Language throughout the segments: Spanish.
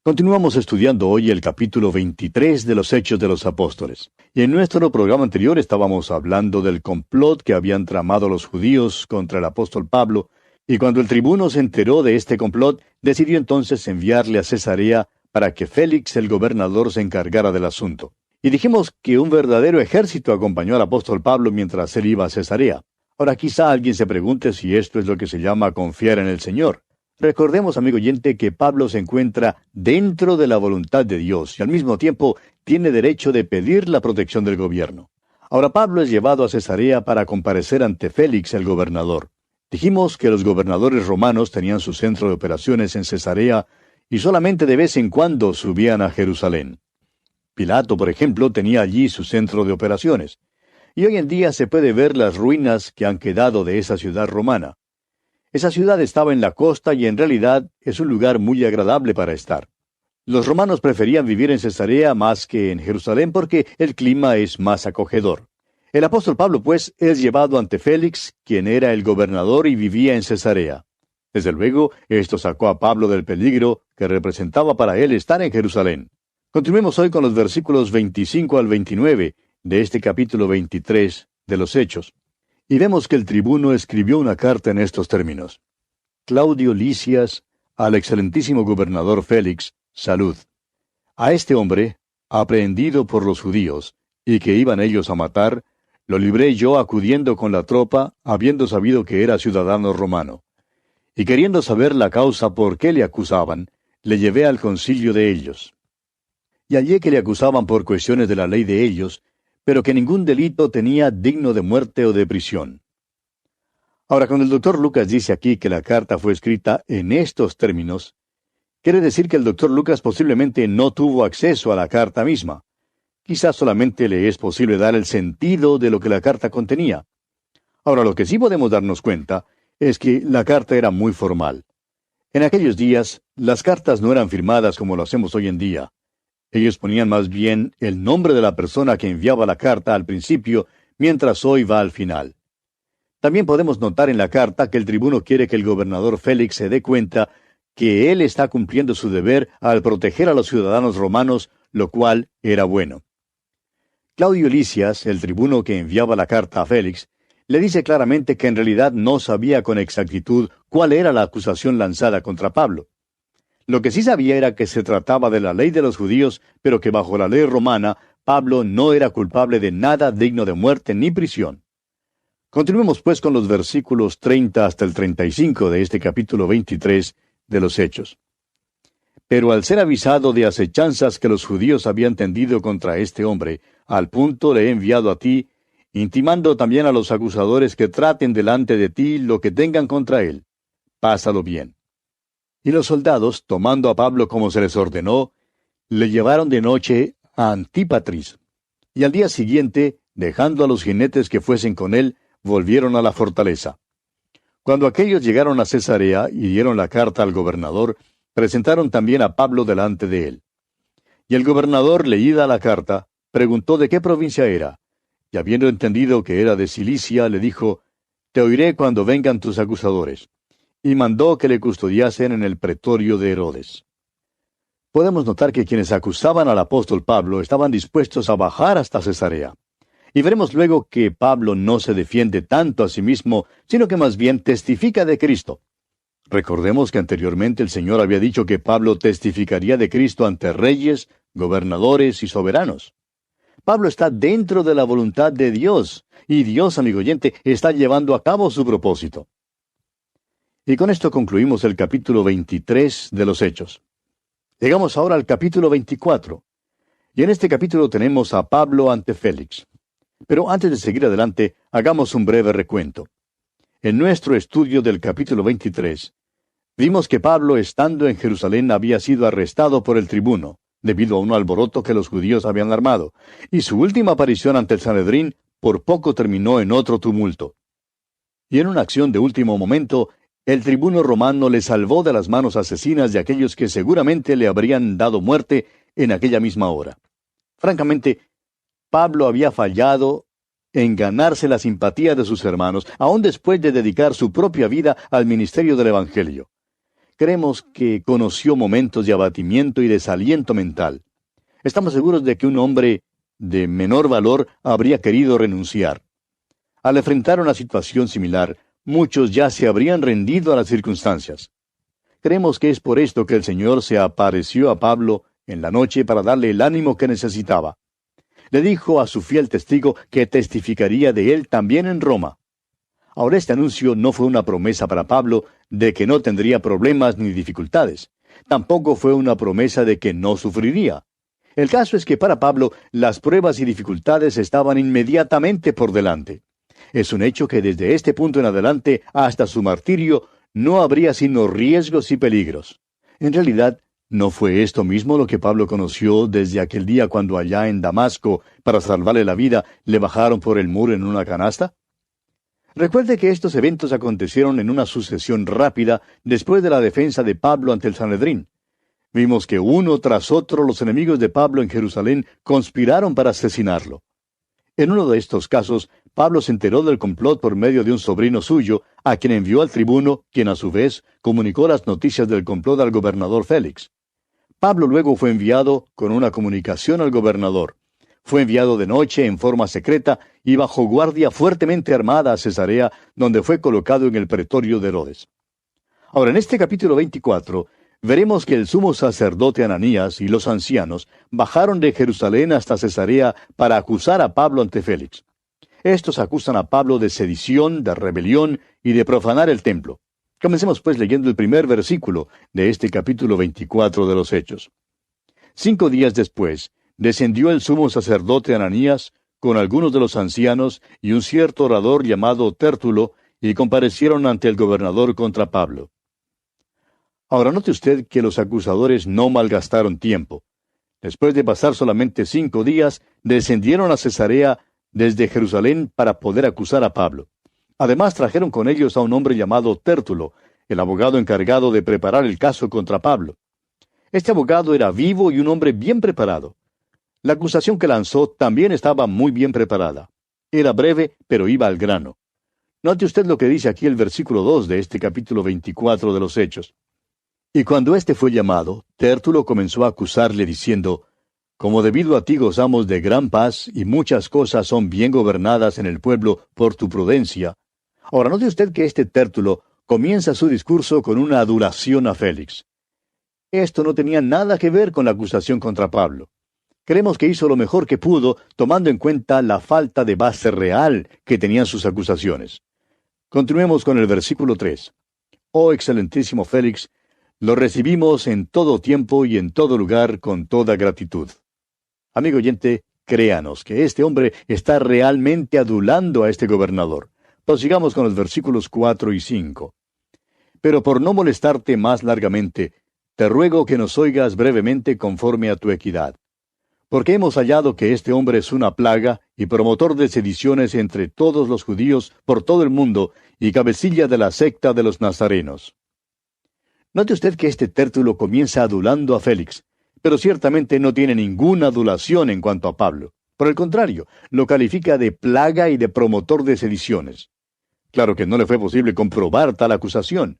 Continuamos estudiando hoy el capítulo 23 de los Hechos de los Apóstoles. Y en nuestro programa anterior estábamos hablando del complot que habían tramado los judíos contra el apóstol Pablo, y cuando el tribuno se enteró de este complot, decidió entonces enviarle a Cesarea para que Félix el gobernador se encargara del asunto. Y dijimos que un verdadero ejército acompañó al apóstol Pablo mientras él iba a Cesarea. Ahora quizá alguien se pregunte si esto es lo que se llama confiar en el Señor. Recordemos, amigo oyente, que Pablo se encuentra dentro de la voluntad de Dios y al mismo tiempo tiene derecho de pedir la protección del gobierno. Ahora Pablo es llevado a Cesarea para comparecer ante Félix el gobernador. Dijimos que los gobernadores romanos tenían su centro de operaciones en Cesarea y solamente de vez en cuando subían a Jerusalén. Pilato, por ejemplo, tenía allí su centro de operaciones. Y hoy en día se puede ver las ruinas que han quedado de esa ciudad romana. Esa ciudad estaba en la costa y en realidad es un lugar muy agradable para estar. Los romanos preferían vivir en Cesarea más que en Jerusalén porque el clima es más acogedor. El apóstol Pablo, pues, es llevado ante Félix, quien era el gobernador y vivía en Cesarea. Desde luego, esto sacó a Pablo del peligro que representaba para él estar en Jerusalén. Continuemos hoy con los versículos 25 al 29 de este capítulo 23 de los Hechos. Y vemos que el tribuno escribió una carta en estos términos. Claudio Lisias, al excelentísimo gobernador Félix, salud. A este hombre, aprehendido por los judíos, y que iban ellos a matar, lo libré yo acudiendo con la tropa, habiendo sabido que era ciudadano romano. Y queriendo saber la causa por qué le acusaban, le llevé al concilio de ellos. Y hallé que le acusaban por cuestiones de la ley de ellos, pero que ningún delito tenía digno de muerte o de prisión. Ahora, cuando el doctor Lucas dice aquí que la carta fue escrita en estos términos, quiere decir que el doctor Lucas posiblemente no tuvo acceso a la carta misma. Quizás solamente le es posible dar el sentido de lo que la carta contenía. Ahora, lo que sí podemos darnos cuenta es que la carta era muy formal. En aquellos días, las cartas no eran firmadas como lo hacemos hoy en día. Ellos ponían más bien el nombre de la persona que enviaba la carta al principio, mientras hoy va al final. También podemos notar en la carta que el tribuno quiere que el gobernador Félix se dé cuenta que él está cumpliendo su deber al proteger a los ciudadanos romanos, lo cual era bueno. Claudio Lisias, el tribuno que enviaba la carta a Félix, le dice claramente que en realidad no sabía con exactitud cuál era la acusación lanzada contra Pablo. Lo que sí sabía era que se trataba de la ley de los judíos, pero que bajo la ley romana, Pablo no era culpable de nada digno de muerte ni prisión. Continuemos pues con los versículos 30 hasta el 35 de este capítulo 23 de los Hechos. Pero al ser avisado de acechanzas que los judíos habían tendido contra este hombre, al punto le he enviado a ti, intimando también a los acusadores que traten delante de ti lo que tengan contra él. Pásalo bien. Y los soldados, tomando a Pablo como se les ordenó, le llevaron de noche a Antípatris. Y al día siguiente, dejando a los jinetes que fuesen con él, volvieron a la fortaleza. Cuando aquellos llegaron a Cesarea y dieron la carta al gobernador, presentaron también a Pablo delante de él. Y el gobernador, leída la carta, preguntó de qué provincia era, y habiendo entendido que era de Cilicia, le dijo, «Te oiré cuando vengan tus acusadores». Y mandó que le custodiasen en el pretorio de Herodes. Podemos notar que quienes acusaban al apóstol Pablo estaban dispuestos a bajar hasta Cesarea. Y veremos luego que Pablo no se defiende tanto a sí mismo, sino que más bien testifica de Cristo. Recordemos que anteriormente el Señor había dicho que Pablo testificaría de Cristo ante reyes, gobernadores y soberanos. Pablo está dentro de la voluntad de Dios, y Dios, amigo oyente, está llevando a cabo su propósito. Y con esto concluimos el capítulo 23 de los Hechos. Llegamos ahora al capítulo 24. Y en este capítulo tenemos a Pablo ante Félix. Pero antes de seguir adelante, hagamos un breve recuento. En nuestro estudio del capítulo 23, vimos que Pablo, estando en Jerusalén, había sido arrestado por el tribuno, debido a un alboroto que los judíos habían armado, y su última aparición ante el Sanedrín por poco terminó en otro tumulto. Y en una acción de último momento, el tribuno romano le salvó de las manos asesinas de aquellos que seguramente le habrían dado muerte en aquella misma hora. Francamente, Pablo había fallado en ganarse la simpatía de sus hermanos, aun después de dedicar su propia vida al ministerio del Evangelio. Creemos que conoció momentos de abatimiento y desaliento mental. Estamos seguros de que un hombre de menor valor habría querido renunciar. Al enfrentar una situación similar, muchos ya se habrían rendido a las circunstancias. Creemos que es por esto que el Señor se apareció a Pablo en la noche para darle el ánimo que necesitaba. Le dijo a su fiel testigo que testificaría de él también en Roma. Ahora, este anuncio no fue una promesa para Pablo de que no tendría problemas ni dificultades. Tampoco fue una promesa de que no sufriría. El caso es que para Pablo las pruebas y dificultades estaban inmediatamente por delante. Es un hecho que desde este punto en adelante hasta su martirio no habría sino riesgos y peligros. En realidad, ¿no fue esto mismo lo que Pablo conoció desde aquel día cuando allá en Damasco, para salvarle la vida, le bajaron por el muro en una canasta? Recuerde que estos eventos acontecieron en una sucesión rápida después de la defensa de Pablo ante el Sanedrín. Vimos que uno tras otro los enemigos de Pablo en Jerusalén conspiraron para asesinarlo. En uno de estos casos, Pablo se enteró del complot por medio de un sobrino suyo, a quien envió al tribuno, quien a su vez comunicó las noticias del complot al gobernador Félix. Pablo luego fue enviado con una comunicación al gobernador. Fue enviado de noche en forma secreta y bajo guardia fuertemente armada a Cesarea, donde fue colocado en el pretorio de Herodes. Ahora, en este capítulo 24, veremos que el sumo sacerdote Ananías y los ancianos bajaron de Jerusalén hasta Cesarea para acusar a Pablo ante Félix. Estos acusan a Pablo de sedición, de rebelión y de profanar el templo. Comencemos pues leyendo el primer versículo de este capítulo 24 de los Hechos. 5 días después, descendió el sumo sacerdote Ananías con algunos de los ancianos y un cierto orador llamado Tértulo, y comparecieron ante el gobernador contra Pablo. Ahora note usted que los acusadores no malgastaron tiempo. Después de pasar solamente 5 días, descendieron a Cesarea desde Jerusalén para poder acusar a Pablo. Además trajeron con ellos a un hombre llamado Tértulo, el abogado encargado de preparar el caso contra Pablo. Este abogado era vivo y un hombre bien preparado. La acusación que lanzó también estaba muy bien preparada. Era breve, pero iba al grano. Note usted lo que dice aquí el versículo 2 de este capítulo 24 de los Hechos. Y cuando éste fue llamado, Tértulo comenzó a acusarle diciendo: Como debido a ti gozamos de gran paz y muchas cosas son bien gobernadas en el pueblo por tu prudencia. Ahora note usted que este Tértulo comienza su discurso con una adulación a Félix. Esto no tenía nada que ver con la acusación contra Pablo. Creemos que hizo lo mejor que pudo, tomando en cuenta la falta de base real que tenían sus acusaciones. Continuemos con el versículo 3. Oh excelentísimo Félix, lo recibimos en todo tiempo y en todo lugar con toda gratitud. Amigo oyente, créanos que este hombre está realmente adulando a este gobernador. Prosigamos con los versículos 4 y 5. Pero por no molestarte más largamente, te ruego que nos oigas brevemente conforme a tu equidad. Porque hemos hallado que este hombre es una plaga y promotor de sediciones entre todos los judíos por todo el mundo y cabecilla de la secta de los nazarenos. Note usted que este Tértulo comienza adulando a Félix, pero ciertamente no tiene ninguna adulación en cuanto a Pablo. Por el contrario, lo califica de plaga y de promotor de sediciones. Claro que no le fue posible comprobar tal acusación.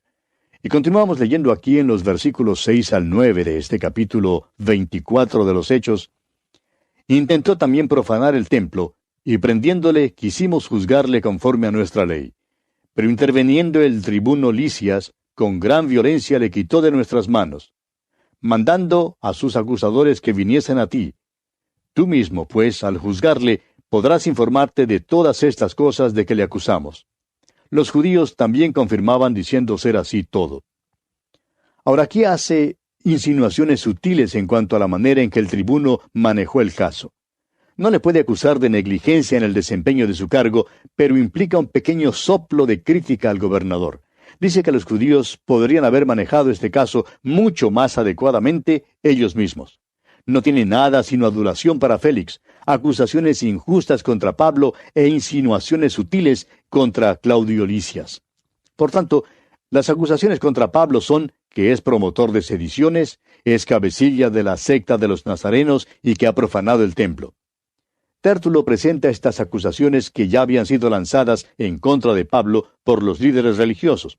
Y continuamos leyendo aquí en los versículos 6 al 9 de este capítulo 24 de los Hechos. Intentó también profanar el templo, y prendiéndole quisimos juzgarle conforme a nuestra ley. Pero interviniendo el tribuno Lisias, con gran violencia le quitó de nuestras manos, mandando a sus acusadores que viniesen a ti. Tú mismo, pues, al juzgarle, podrás informarte de todas estas cosas de que le acusamos. Los judíos también confirmaban diciendo ser así todo. Ahora aquí hace insinuaciones sutiles en cuanto a la manera en que el tribuno manejó el caso. No le puede acusar de negligencia en el desempeño de su cargo, pero implica un pequeño soplo de crítica al gobernador. Dice que los judíos podrían haber manejado este caso mucho más adecuadamente ellos mismos. No tiene nada sino adulación para Félix, acusaciones injustas contra Pablo e insinuaciones sutiles contra Claudio Lisias. Por tanto, las acusaciones contra Pablo son que es promotor de sediciones, es cabecilla de la secta de los nazarenos y que ha profanado el templo. Tértulo presenta estas acusaciones que ya habían sido lanzadas en contra de Pablo por los líderes religiosos.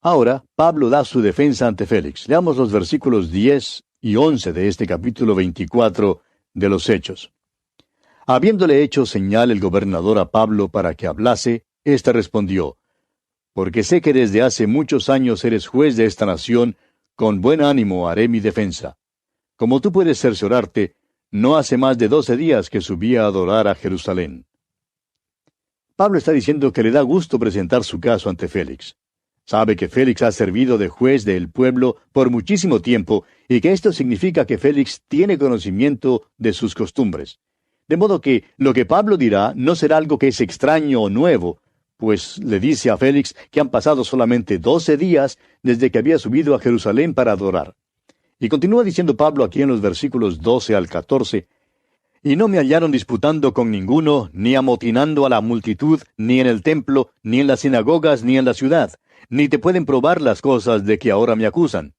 Ahora, Pablo da su defensa ante Félix. Leamos los versículos 10 y 11 de este capítulo 24 de los Hechos. Habiéndole hecho señal el gobernador a Pablo para que hablase, éste respondió: Porque sé que desde hace muchos años eres juez de esta nación, con buen ánimo haré mi defensa. Como tú puedes cerciorarte, no hace más de 12 días que subí a adorar a Jerusalén. Pablo está diciendo que le da gusto presentar su caso ante Félix. Sabe que Félix ha servido de juez del pueblo por muchísimo tiempo y que esto significa que Félix tiene conocimiento de sus costumbres. De modo que lo que Pablo dirá no será algo que es extraño o nuevo, pues le dice a Félix que han pasado solamente 12 días desde que había subido a Jerusalén para adorar. Y continúa diciendo Pablo aquí en los versículos 12 al 14, y no me hallaron disputando con ninguno, ni amotinando a la multitud, ni en el templo, ni en las sinagogas, ni en la ciudad, ni te pueden probar las cosas de que ahora me acusan.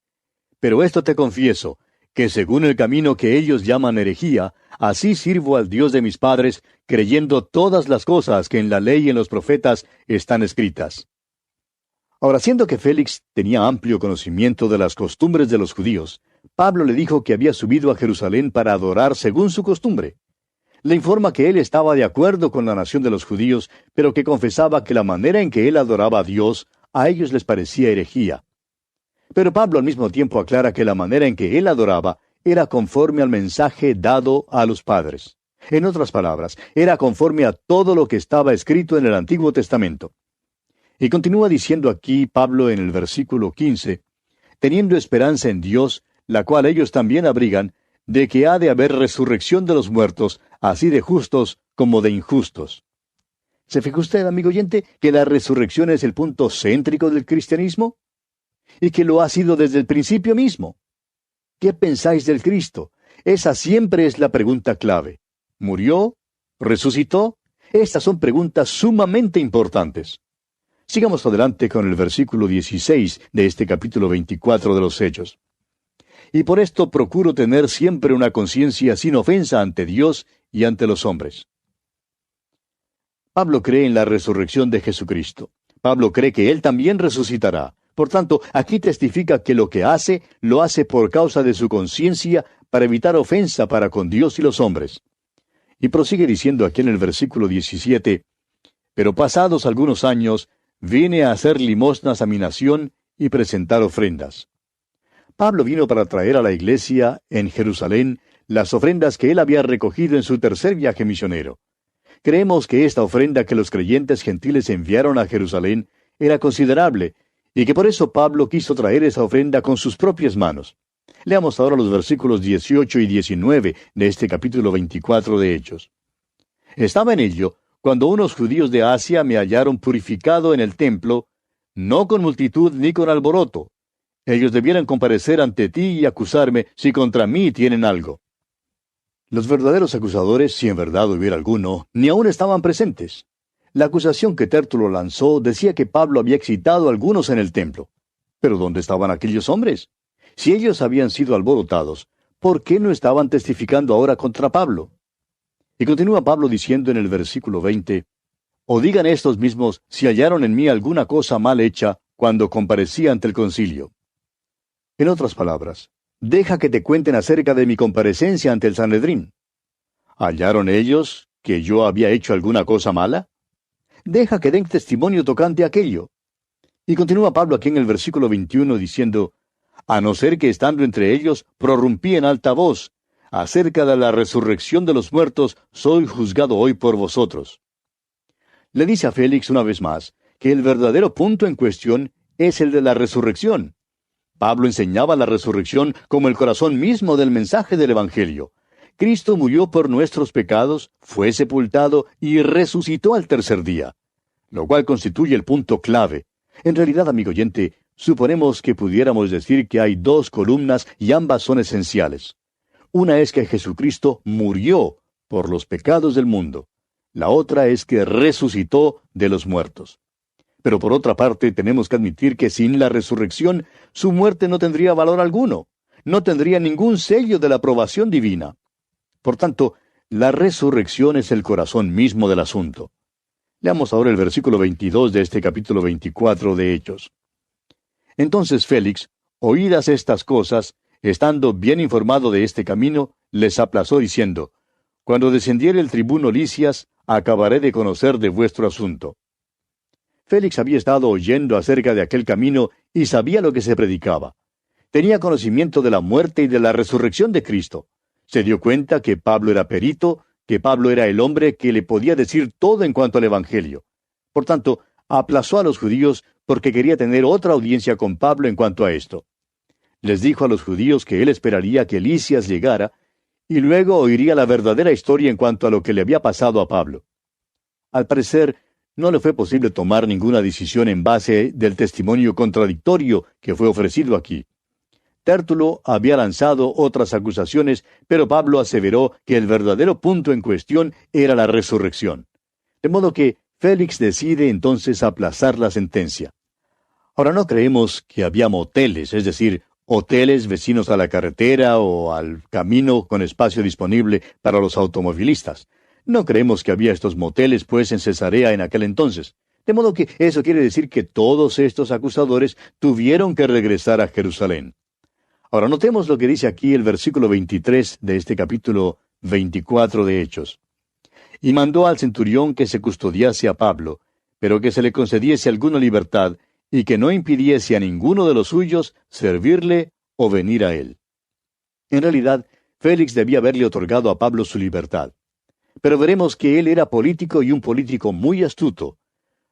Pero esto te confieso, que según el camino que ellos llaman herejía, así sirvo al Dios de mis padres, creyendo todas las cosas que en la ley y en los profetas están escritas. Ahora, siendo que Félix tenía amplio conocimiento de las costumbres de los judíos, Pablo le dijo que había subido a Jerusalén para adorar según su costumbre. Le informa que él estaba de acuerdo con la nación de los judíos, pero que confesaba que la manera en que él adoraba a Dios, a ellos les parecía herejía. Pero Pablo al mismo tiempo aclara que la manera en que él adoraba era conforme al mensaje dado a los padres. En otras palabras, era conforme a todo lo que estaba escrito en el Antiguo Testamento. Y continúa diciendo aquí Pablo en el versículo 15, teniendo esperanza en Dios, la cual ellos también abrigan, de que ha de haber resurrección de los muertos, así de justos como de injustos. ¿Se fija usted, amigo oyente, que la resurrección es el punto céntrico del cristianismo? Y que lo ha sido desde el principio mismo. ¿Qué pensáis del Cristo? Esa siempre es la pregunta clave. ¿Murió? ¿Resucitó? Estas son preguntas sumamente importantes. Sigamos adelante con el versículo 16 de este capítulo 24 de los Hechos. Y por esto procuro tener siempre una conciencia sin ofensa ante Dios y ante los hombres. Pablo cree en la resurrección de Jesucristo. Pablo cree que Él también resucitará. Por tanto, aquí testifica que lo que hace, lo hace por causa de su conciencia para evitar ofensa para con Dios y los hombres. Y prosigue diciendo aquí en el versículo 17, pero pasados algunos años, vine a hacer limosnas a mi nación y presentar ofrendas. Pablo vino para traer a la iglesia en Jerusalén las ofrendas que él había recogido en su tercer viaje misionero. Creemos que esta ofrenda que los creyentes gentiles enviaron a Jerusalén era considerable, y que por eso Pablo quiso traer esa ofrenda con sus propias manos. Leamos ahora los versículos 18 y 19 de este capítulo 24 de Hechos. Estaba en ello cuando unos judíos de Asia me hallaron purificado en el templo, no con multitud ni con alboroto. Ellos debieran comparecer ante ti y acusarme si contra mí tienen algo. Los verdaderos acusadores, si en verdad hubiera alguno, ni aún estaban presentes. La acusación que Tértulo lanzó decía que Pablo había excitado a algunos en el templo. Pero ¿dónde estaban aquellos hombres? Si ellos habían sido alborotados, ¿por qué no estaban testificando ahora contra Pablo? Y continúa Pablo diciendo en el versículo 20, o digan estos mismos si hallaron en mí alguna cosa mal hecha cuando comparecí ante el concilio. En otras palabras, deja que te cuenten acerca de mi comparecencia ante el Sanedrín. ¿Hallaron ellos que yo había hecho alguna cosa mala? Deja que den testimonio tocante a aquello. Y continúa Pablo aquí en el versículo 21 diciendo, a no ser que estando entre ellos prorrumpí en alta voz, acerca de la resurrección de los muertos soy juzgado hoy por vosotros. Le dice a Félix una vez más que el verdadero punto en cuestión es el de la resurrección. Pablo enseñaba la resurrección como el corazón mismo del mensaje del Evangelio. Cristo murió por nuestros pecados, fue sepultado y resucitó al tercer día, lo cual constituye el punto clave. En realidad, amigo oyente, suponemos que pudiéramos decir que hay dos columnas y ambas son esenciales. Una es que Jesucristo murió por los pecados del mundo. La otra es que resucitó de los muertos. Pero por otra parte, tenemos que admitir que sin la resurrección, su muerte no tendría valor alguno. No tendría ningún sello de la aprobación divina. Por tanto, la resurrección es el corazón mismo del asunto. Leamos ahora el versículo 22 de este capítulo 24 de Hechos. Entonces Félix, oídas estas cosas, estando bien informado de este camino, les aplazó diciendo, Cuando descendiere el tribuno Lisias, acabaré de conocer de vuestro asunto. Félix había estado oyendo acerca de aquel camino y sabía lo que se predicaba. Tenía conocimiento de la muerte y de la resurrección de Cristo. Se dio cuenta que Pablo era perito, que Pablo era el hombre que le podía decir todo en cuanto al Evangelio. Por tanto, aplazó a los judíos porque quería tener otra audiencia con Pablo en cuanto a esto. Les dijo a los judíos que él esperaría que Lisias llegara, y luego oiría la verdadera historia en cuanto a lo que le había pasado a Pablo. Al parecer, no le fue posible tomar ninguna decisión en base del testimonio contradictorio que fue ofrecido aquí. Tértulo había lanzado otras acusaciones, pero Pablo aseveró que el verdadero punto en cuestión era la resurrección. De modo que Félix decide entonces aplazar la sentencia. Ahora no creemos que había moteles, es decir, hoteles vecinos a la carretera o al camino con espacio disponible para los automovilistas. No creemos que había estos moteles, pues, en Cesarea en aquel entonces. De modo que eso quiere decir que todos estos acusadores tuvieron que regresar a Jerusalén. Ahora notemos lo que dice aquí el versículo 23 de este capítulo 24 de Hechos. Y mandó al centurión que se custodiase a Pablo, pero que se le concediese alguna libertad, y que no impidiese a ninguno de los suyos servirle o venir a él. En realidad, Félix debía haberle otorgado a Pablo su libertad. Pero veremos que él era político y un político muy astuto.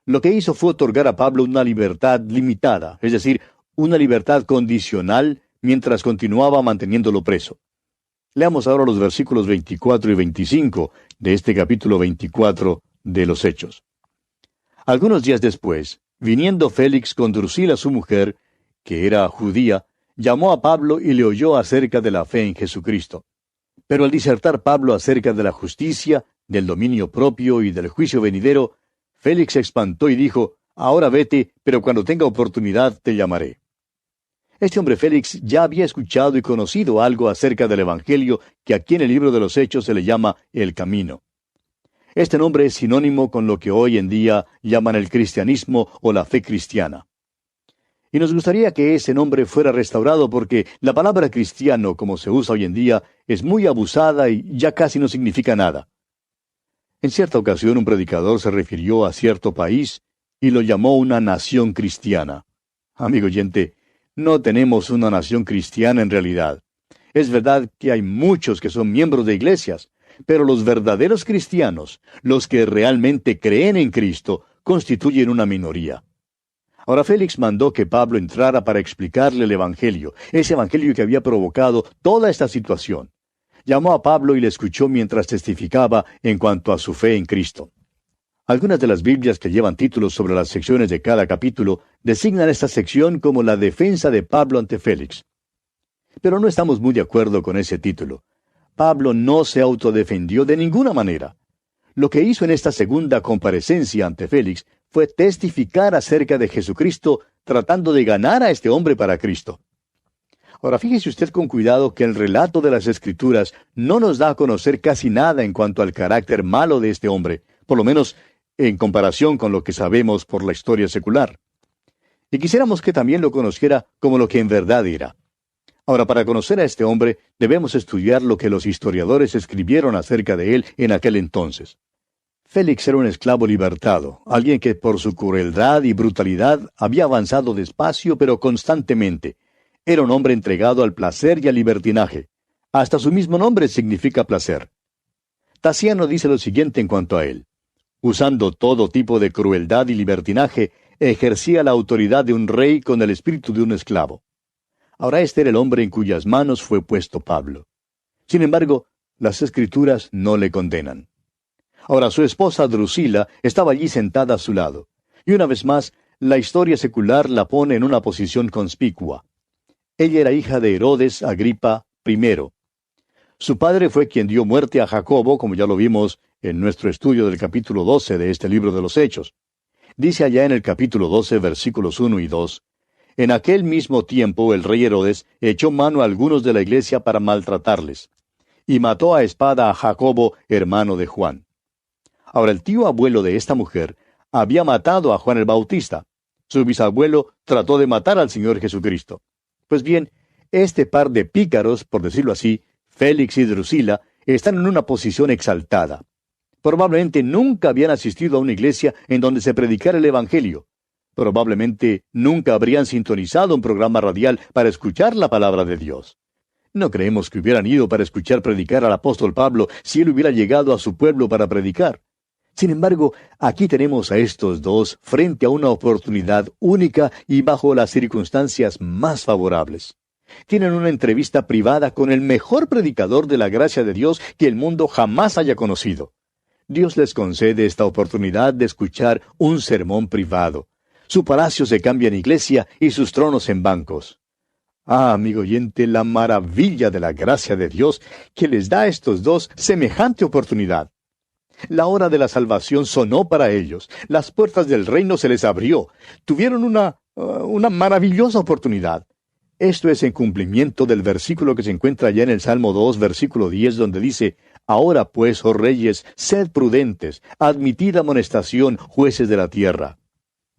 Lo que hizo fue otorgar a Pablo una libertad limitada, es decir, una libertad condicional, mientras continuaba manteniéndolo preso. Leamos ahora los versículos 24 y 25 de este capítulo 24 de los Hechos. Algunos días después, viniendo Félix con Drusila su mujer, que era judía, llamó a Pablo y le oyó acerca de la fe en Jesucristo. Pero al disertar Pablo acerca de la justicia, del dominio propio y del juicio venidero, Félix se espantó y dijo, Ahora vete, pero cuando tenga oportunidad te llamaré. Este hombre Félix ya había escuchado y conocido algo acerca del Evangelio que aquí en el libro de los Hechos se le llama el Camino. Este nombre es sinónimo con lo que hoy en día llaman el cristianismo o la fe cristiana. Y nos gustaría que ese nombre fuera restaurado porque la palabra cristiano, como se usa hoy en día, es muy abusada y ya casi no significa nada. En cierta ocasión un predicador se refirió a cierto país y lo llamó una nación cristiana. Amigo oyente, no tenemos una nación cristiana en realidad. Es verdad que hay muchos que son miembros de iglesias, pero los verdaderos cristianos, los que realmente creen en Cristo, constituyen una minoría. Ahora Félix mandó que Pablo entrara para explicarle el Evangelio, ese Evangelio que había provocado toda esta situación. Llamó a Pablo y le escuchó mientras testificaba en cuanto a su fe en Cristo. Algunas de las Biblias que llevan títulos sobre las secciones de cada capítulo designan esta sección como la defensa de Pablo ante Félix. Pero no estamos muy de acuerdo con ese título. Pablo no se autodefendió de ninguna manera. Lo que hizo en esta segunda comparecencia ante Félix fue testificar acerca de Jesucristo, tratando de ganar a este hombre para Cristo. Ahora fíjese usted con cuidado que el relato de las Escrituras no nos da a conocer casi nada en cuanto al carácter malo de este hombre, por lo menos en comparación con lo que sabemos por la historia secular. Y quisiéramos que también lo conociera como lo que en verdad era. Ahora, para conocer a este hombre, debemos estudiar lo que los historiadores escribieron acerca de él en aquel entonces. Félix era un esclavo libertado, alguien que por su crueldad y brutalidad había avanzado despacio pero constantemente. Era un hombre entregado al placer y al libertinaje. Hasta su mismo nombre significa placer. Tasiano dice lo siguiente en cuanto a él. Usando todo tipo de crueldad y libertinaje, ejercía la autoridad de un rey con el espíritu de un esclavo. Ahora este era el hombre en cuyas manos fue puesto Pablo. Sin embargo, las Escrituras no le condenan. Ahora su esposa Drusila estaba allí sentada a su lado. Y una vez más, la historia secular la pone en una posición conspicua. Ella era hija de Herodes Agripa I. Su padre fue quien dio muerte a Jacobo, como ya lo vimos en nuestro estudio del capítulo 12 de este libro de los Hechos. Dice allá en el capítulo 12, versículos 1 y 2, En aquel mismo tiempo el rey Herodes echó mano a algunos de la iglesia para maltratarles, y mató a espada a Jacobo, hermano de Juan. Ahora el tío abuelo de esta mujer había matado a Juan el Bautista. Su bisabuelo trató de matar al Señor Jesucristo. Pues bien, este par de pícaros, por decirlo así, Félix y Drusila, están en una posición exaltada. Probablemente nunca habían asistido a una iglesia en donde se predicara el Evangelio. Probablemente nunca habrían sintonizado un programa radial para escuchar la palabra de Dios. No creemos que hubieran ido para escuchar predicar al apóstol Pablo si él hubiera llegado a su pueblo para predicar. Sin embargo, aquí tenemos a estos dos frente a una oportunidad única y bajo las circunstancias más favorables. Tienen una entrevista privada con el mejor predicador de la gracia de Dios que el mundo jamás haya conocido. Dios les concede esta oportunidad de escuchar un sermón privado. Su palacio se cambia en iglesia y sus tronos en bancos. Ah, amigo oyente, la maravilla de la gracia de Dios que les da a estos dos semejante oportunidad. La hora de la salvación sonó para ellos. Las puertas del reino se les abrió. Tuvieron una maravillosa oportunidad. Esto es en cumplimiento del versículo que se encuentra allá en el Salmo 2, versículo 10, donde dice: Ahora pues, oh reyes, sed prudentes, admitid amonestación, jueces de la tierra.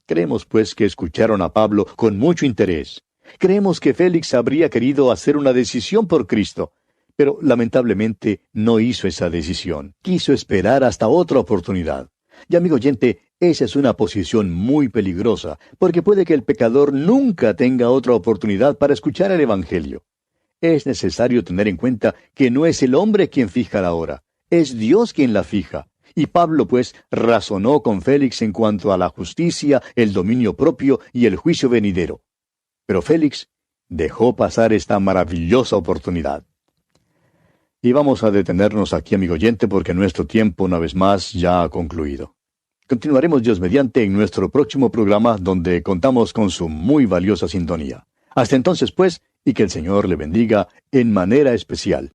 Creemos pues que escucharon a Pablo con mucho interés. Creemos que Félix habría querido hacer una decisión por Cristo, pero lamentablemente no hizo esa decisión. Quiso esperar hasta otra oportunidad. Y amigo oyente, esa es una posición muy peligrosa, porque puede que el pecador nunca tenga otra oportunidad para escuchar el Evangelio. Es necesario tener en cuenta que no es el hombre quien fija la hora, es Dios quien la fija. Y Pablo, pues, razonó con Félix en cuanto a la justicia, el dominio propio y el juicio venidero. Pero Félix dejó pasar esta maravillosa oportunidad. Y vamos a detenernos aquí, amigo oyente, porque nuestro tiempo, una vez más, ya ha concluido. Continuaremos, Dios mediante, en nuestro próximo programa, donde contamos con su muy valiosa sintonía. Hasta entonces, pues, y que el Señor le bendiga en manera especial.